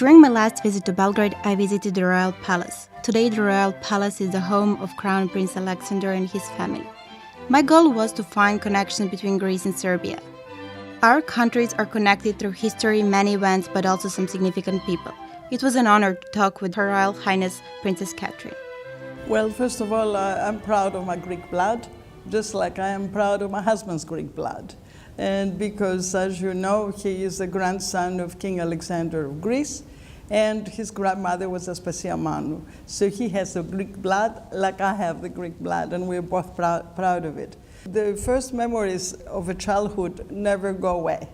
During my last visit to Belgrade, I visited the Royal Palace. Today, the Royal Palace is the home of Crown Prince Alexander and his family. My goal was to find connections between Greece and Serbia. Our countries are connected through history, many events, but also some significant people. It was an honor to talk with Her Royal Highness Princess Katherine. Well, first of all, I'm proud of my Greek blood, just like I am proud of my husband's Greek blood. And because, as you know, he is the grandson of King Alexander of Greece, and his grandmother was Aspasia Manu. So he has the Greek blood like I have the Greek blood, and we're both proud of it. The first memories of a childhood never go away.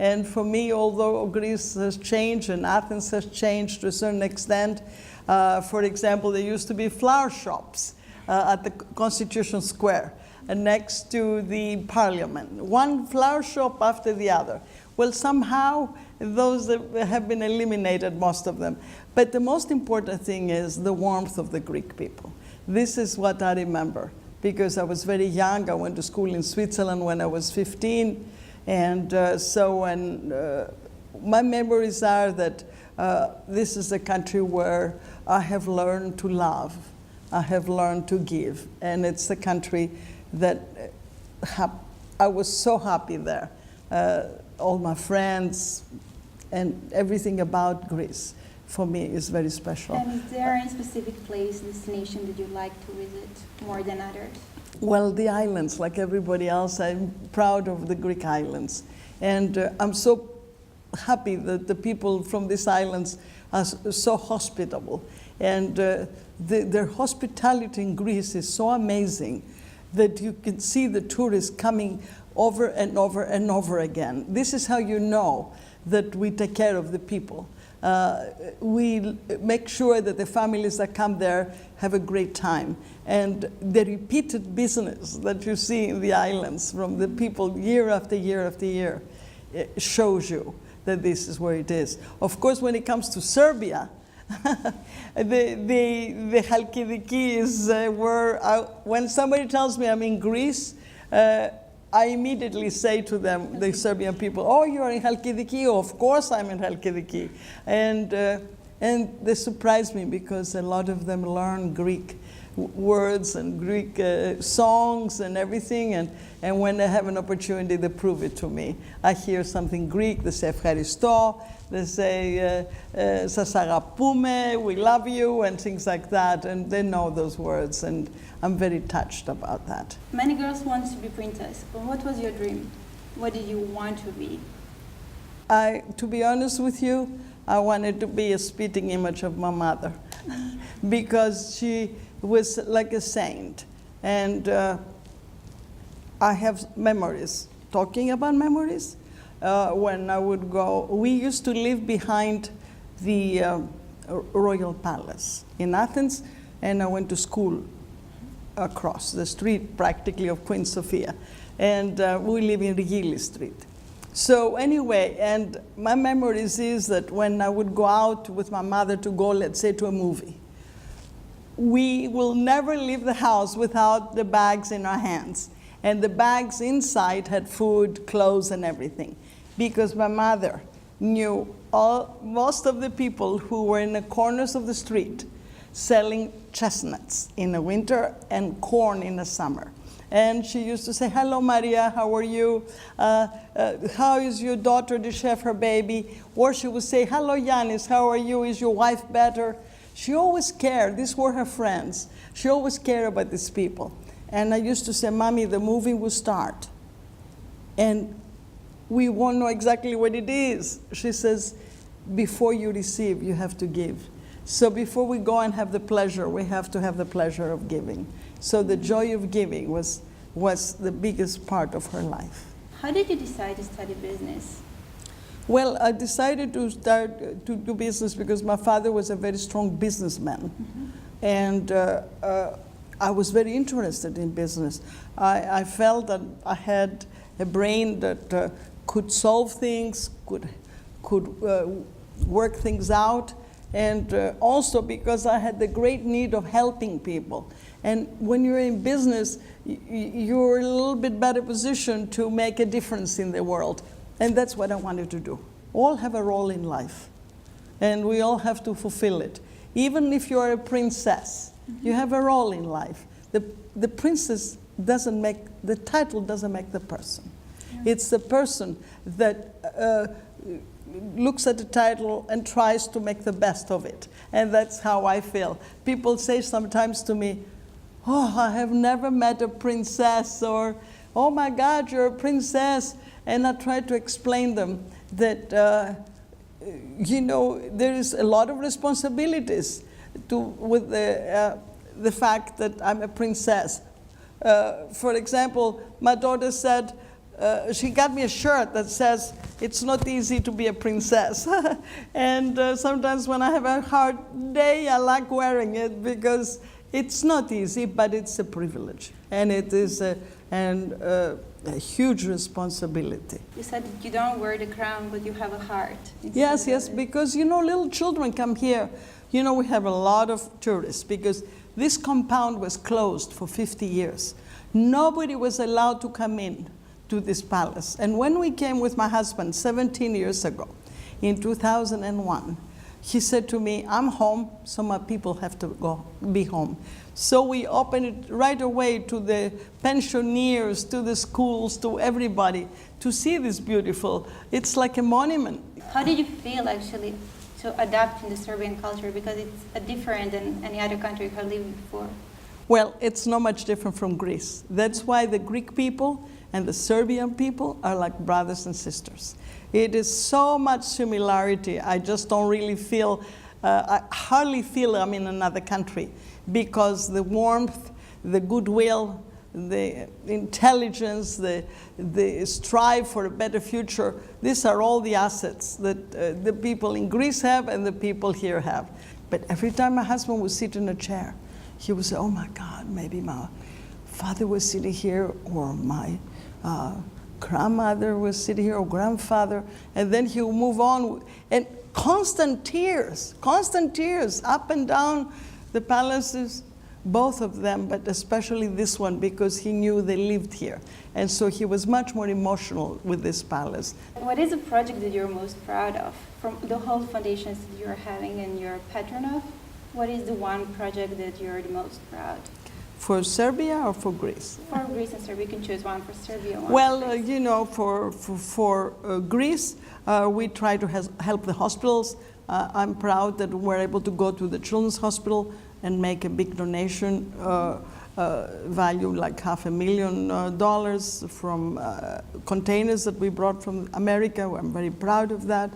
And for me, although Greece has changed and Athens has changed to a certain extent, for example, there used to be flower shops at the Constitution Square next to the parliament, one flower shop after the other. Well, somehow those have been eliminated, most of them. But the most important thing is the warmth of the Greek people. This is what I remember, because I was very young. I went to school in Switzerland when I was 15. And my memories are that this is a country where I have learned to love. I have learned to give. And it's a country that I was so happy there. All my friends and everything about Greece for me is very special. And is there any specific place, destination that you'd like to visit more than others? Well, the islands, like everybody else, I'm proud of the Greek islands. And I'm so happy that the people from these islands are so hospitable. And their hospitality in Greece is so amazing that you can see the tourists coming over and over and over again. This is how you know that we take care of the people. We make sure that the families that come there have a great time. And the repeated business that you see in the islands from the people year after year after year shows you that this is where it is. Of course, when it comes to Serbia, the Halkidiki is where, when somebody tells me I'm in Greece, I immediately say to them, the Serbian people, oh, you're in Halkidiki? Oh, of course I'm in Halkidiki. And they surprise me because a lot of them learn Greek words and Greek songs and everything, and when they have an opportunity, they prove it to me. I hear something Greek, they say ευχαριστώ, they say σας αγαπούμε, we love you, and things like that, and they know those words, and I'm very touched about that. Many girls want to be princess, but what was your dream? What did you want to be? To be honest with you, I wanted to be a spitting image of my mother because she was like a saint. And I have memories. Talking about memories, when I would go, we used to live behind the Royal Palace in Athens, and I went to school across the street practically of Queen Sofia. And we live in Rigili Street. So anyway, and my memories is that when I would go out with my mother to go, let's say, to a movie, we will never leave the house without the bags in our hands. And the bags inside had food, clothes, and everything. Because my mother knew most of the people who were in the corners of the street selling chestnuts in the winter and corn in the summer. And she used to say, hello, Maria, how are you? How is your daughter? Did she have her baby? Or she would say, hello, Yanis, how are you? Is your wife better? She always cared. These were her friends. She always cared about these people. And I used to say, Mommy, the movie will start. And we won't know exactly what it is. She says, before you receive, you have to give. So before we go and have the pleasure, we have to have the pleasure of giving. So the joy of giving was the biggest part of her life. How did you decide to study business? Well, I decided to start to do business because my father was a very strong businessman. Mm-hmm. And I was very interested in business. I felt that I had a brain that could solve things, could work things out, and also because I had the great need of helping people. And when you're in business, you're in a little bit better position to make a difference in the world. And that's what I wanted to do. All have a role in life. and we all have to fulfill it. Even if you're a princess, you have a role in life. The princess doesn't make, the title doesn't make the person. Yeah. It's the person that looks at the title and tries to make the best of it. And that's how I feel. People say sometimes to me, oh, I have never met a princess, or, oh my God, you're a princess. And I try to explain them that, you know, there is a lot of responsibilities with the fact that I'm a princess. For example, my daughter said, she got me a shirt that says, it's not easy to be a princess. And sometimes when I have a hard day, I like wearing it because it's not easy, but it's a privilege. And it is a huge responsibility. You said you don't wear the crown, but you have a heart. Yes, yes, because, you know, little children come here. You know, we have a lot of tourists because this compound was closed for 50 years. Nobody was allowed to come in to this palace. And when we came with my husband 17 years ago, in 2001, he said to me, I'm home, so my people have to be home. So we opened it right away to the pensioners, to the schools, to everybody, to see this beautiful, it's like a monument. How did you feel actually to adapt in the Serbian culture, because it's different than any other country you have lived before? Well, it's not much different from Greece. That's why the Greek people and the Serbian people are like brothers and sisters. It is so much similarity. I just don't really feel, I hardly feel I'm in another country, because the warmth, the goodwill, the intelligence, the strive for a better future, these are all the assets that the people in Greece have and the people here have. But every time my husband would sit in a chair, he would say, oh my God, maybe my father was sitting here, or my grandmother was sitting here, or grandfather, and then he would move on. And constant tears up and down the palaces, both of them, but especially this one, because he knew they lived here. And so he was much more emotional with this palace. What is the project that you're most proud of? From the whole foundations that you're having and you're patron of, what is the one project that you're the most proud? For Serbia or for Greece? For Greece and Serbia, you can choose one for Serbia. One well, you know, for Greece, we try to help the hospitals. I'm proud that we're able to go to the Children's Hospital and make a big donation, value like $500,000 from containers that we brought from America. I'm very proud of that.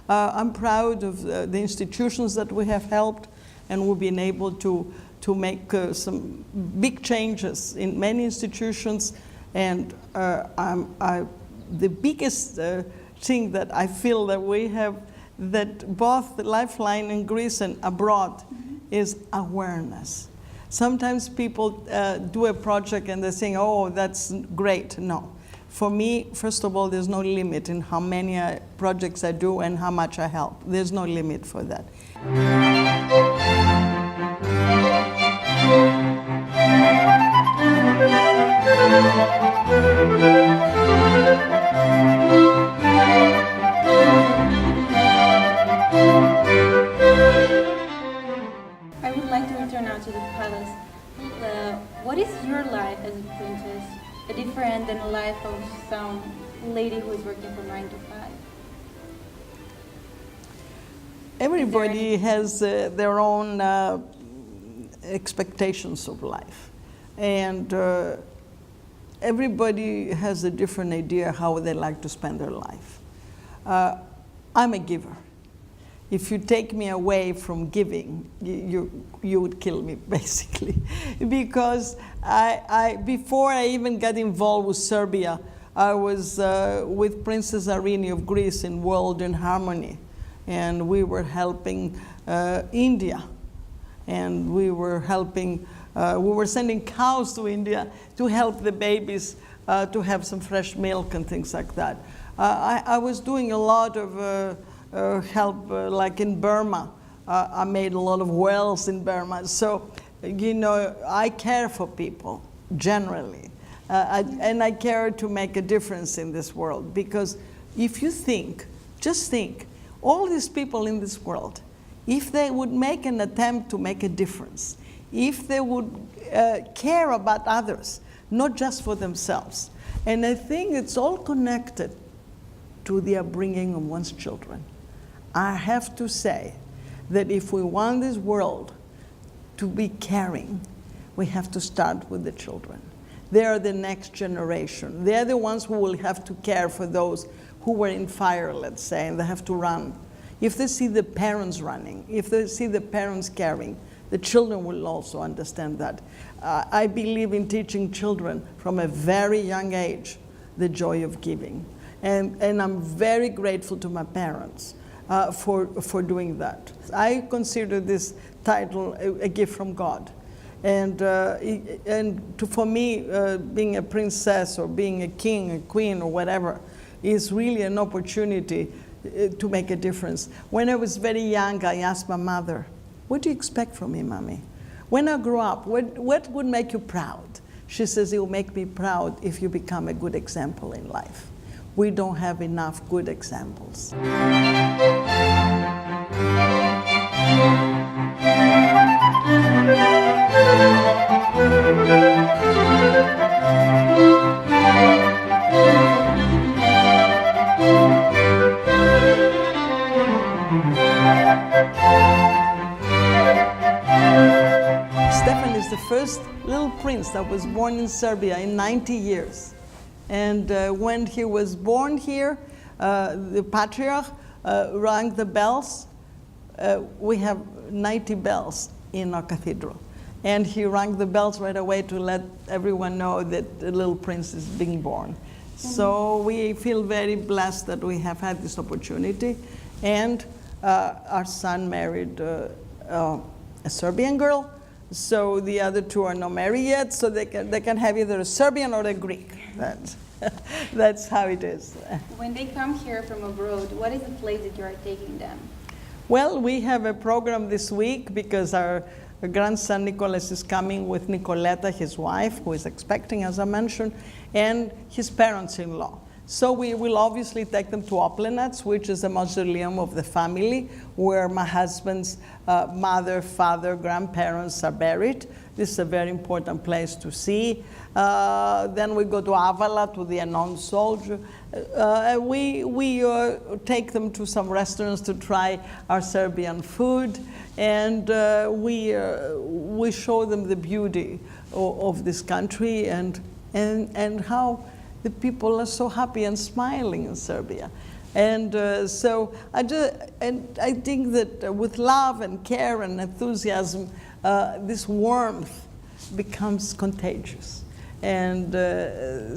I'm proud of the institutions that we have helped, and we've been able to make some big changes in many institutions. And the biggest thing that I feel that we have, that both the Lifeline in Greece and abroad, is awareness. Sometimes people do a project and they're saying, oh, that's great. No. For me, first of all, there's no limit in how many projects I do and how much I help. There's no limit for that. I would like to return now to the palace. What is your life as a princess different than the life of some lady who is working from 9 to 5? Everybody has their own expectations of life, and everybody has a different idea how they like to spend their life. I'm a giver. If you take me away from giving, you would kill me, basically. Because before I even got involved with Serbia, I was with Princess Irene of Greece in World in Harmony. And we were helping India. And we were helping, we were sending cows to India to help the babies to have some fresh milk and things like that. I was doing a lot of help, like in Burma. I made a lot of wells in Burma. So, you know, I care for people, generally. And I care to make a difference in this world. Because if you think, just think, All these people in this world, if they would make an attempt to make a difference, if they would care about others, not just for themselves. And I think it's all connected to the upbringing of one's children. I have to say that if we want this world to be caring, we have to start with the children. They are the next generation. They're the ones who will have to care for those who were in fire, let's say, and they have to run. If they see the parents running, if they see the parents caring, the children will also understand that. I believe in teaching children from a very young age the joy of giving. And I'm very grateful to my parents for doing that. I consider this title a gift from God. And for me, being a princess or being a king, a queen, or whatever, is really an opportunity to make a difference. When I was very young, I asked my mother, "What do you expect from me, Mommy? When I grow up, what would make you proud?" She says, "It will make me proud if you become a good example in life." We don't have enough good examples. Stefan is the first little prince that was born in Serbia in 90 years. And when he was born here, the patriarch rang the bells. We have 90 bells in our cathedral. And he rang the bells right away to let everyone know that the little prince is being born. So we feel very blessed that we have had this opportunity. And our son married a Serbian girl. So the other two are not married yet, so they can have either a Serbian or a Greek. That's how it is. When they come here from abroad, what is the place that you are taking them? Well, we have a program this week because our grandson Nicholas is coming with Nicoletta, his wife, who is expecting, as I mentioned, and his parents-in-law. So we will obviously take them to Oplenac, which is the mausoleum of the family, where my husband's mother, father, grandparents are buried. This is a very important place to see. Then we go to Avala, to the unknown soldier. We take them to some restaurants to try our Serbian food, and we show them the beauty of this country and how the people are so happy and smiling in Serbia. And so I think that with love and care and enthusiasm, this warmth becomes contagious. And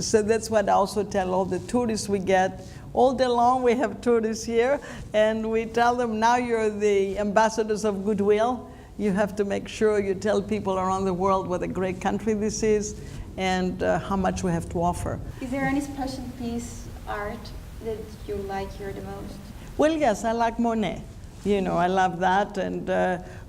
so that's what I also tell all the tourists we get. All day long we have tourists here, and we tell them, now you're the ambassadors of goodwill. You have to make sure you tell people around the world what a great country this is and how much we have to offer. Is there any special piece art that you like here the most? Well, yes, I like Monet. You know, I love that, and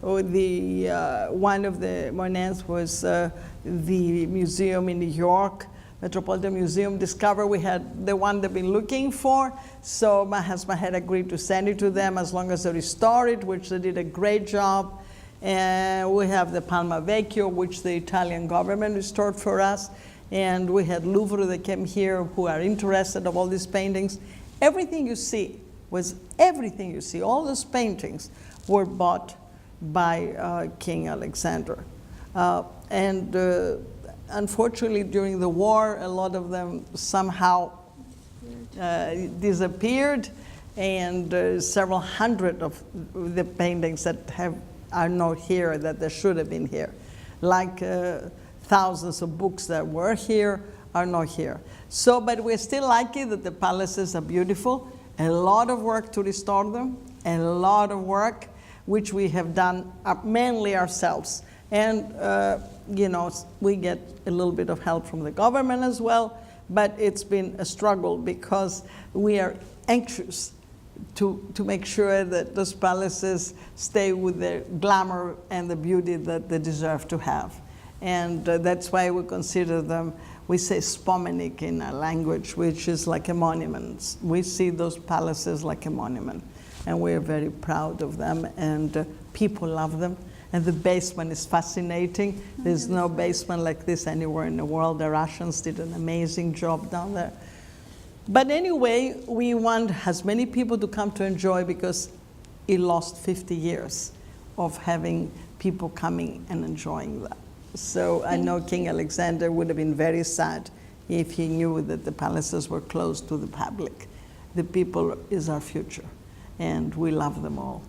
one of the Monets was the museum in New York, Metropolitan Museum, discovered we had the one they've been looking for, so my husband had agreed to send it to them as long as they restore it, which they did a great job. And we have the Palma Vecchio, which the Italian government restored for us, and we had Louvre that came here who are interested in all these paintings. Everything you see, all those paintings were bought by King Alexander. Unfortunately, during the war, a lot of them somehow disappeared, and several hundred of the paintings that are not here that they should have been here. Like thousands of books that were here are not here. So, but we're still lucky that the palaces are beautiful. A lot of work to restore them, a lot of work, which we have done mainly ourselves. And, you know, we get a little bit of help from the government as well, but it's been a struggle because we are anxious to make sure that those palaces stay with the glamour and the beauty that they deserve to have. And that's why we consider them, we say spomenik in our language, which is like a monument. We see those palaces like a monument. and we're very proud of them, and people love them. And the basement is fascinating. There's no basement like this anywhere in the world. The Russians did an amazing job down there. But anyway, we want as many people to come to enjoy, because it lost 50 years of having people coming and enjoying that. So I know King Alexander would have been very sad if he knew that the palaces were closed to the public. The people is our future, and we love them all.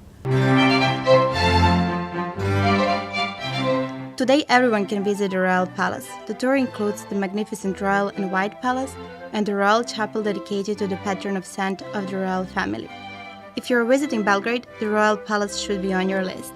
Today everyone can visit the Royal Palace. The tour includes the magnificent Royal and White Palace and the Royal Chapel dedicated to the patron of saint of the Royal Family. If you're visiting Belgrade, the Royal Palace should be on your list.